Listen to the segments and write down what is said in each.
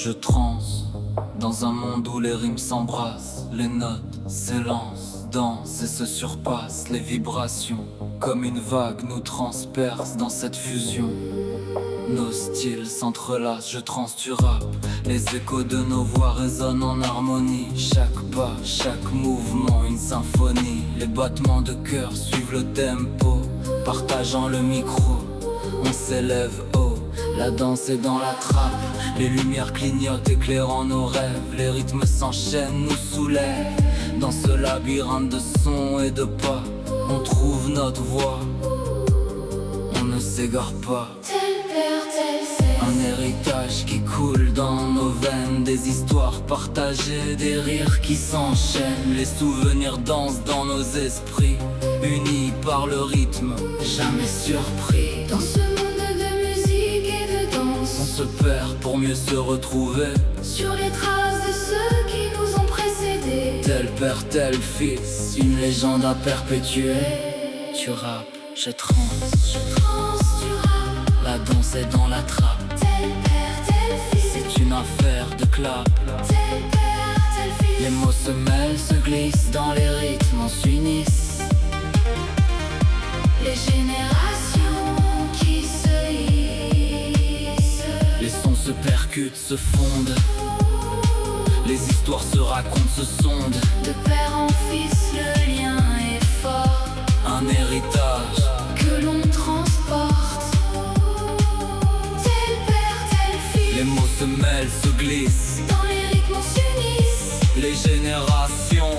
Je transe dans un monde où les rimes s'embrassent, les notes s'élancent, dansent et se surpassent. Les vibrations, comme une vague, nous transpercent dans cette fusion. Nos styles s'entrelacent, je transe, tu rap. Les échos de nos voix résonnent en harmonie. Chaque pas, chaque mouvement, une symphonie. Les battements de cœur suivent le tempo. Partageant le micro, on s'élève haut. La danse est dans la trappe, les lumières clignotent éclairant nos rêves. Les rythmes s'enchaînent, nous soulèvent. Dans ce labyrinthe de sons et de pas, on trouve notre voix, on ne s'égare pas. Un héritage qui coule dans nos veines, des histoires partagées, des rires qui s'enchaînent. Les souvenirs dansent dans nos esprits, unis par le rythme, jamais surpris. Dans ce monde de musique et de danse, On se perd pour mieux se retrouver, sur les traces de ceux qui nous ont précédés. tel père, tel fils, une légende à perpétuer. Tu rappes, je transe, Je transe, tu rappes, la danse est dans la trappe. tel père, tel fils, C'est une affaire de clap. tel père, tel fils. Les mots se mêlent, se glissent dans les rythmes, on s'unisse. Les générations qui se hissent. Les sons se percutent, se fondent. Les histoires se racontent, se sondent. De père en fils, le lien est fort, Un héritage, que l'on transporte. Tel père, tel fils, les mots se mêlent, se glissent. dans les rythmes on s'unisse. Les générations,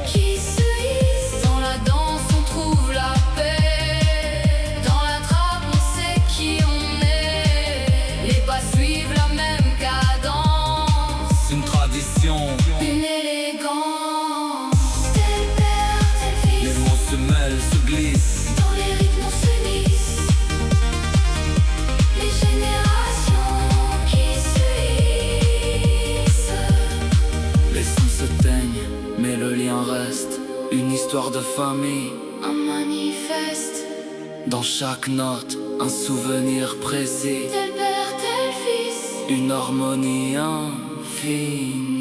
Qui se hissent. Dans la danse on trouve la paix. Dans la trappe on sait qui on est. Les pas suivent la même cadence, une tradition. une élégance. Tel père, tel Les fils, mots se mêlent, se glissent. dans les rythmes on s'unisse. Les générations qui se hissent. Les sons se teignent, mais le lien reste. Une histoire de famille, Un manifeste. dans chaque note, un souvenir précis. Tel père, tel fils, Une harmonie infinie.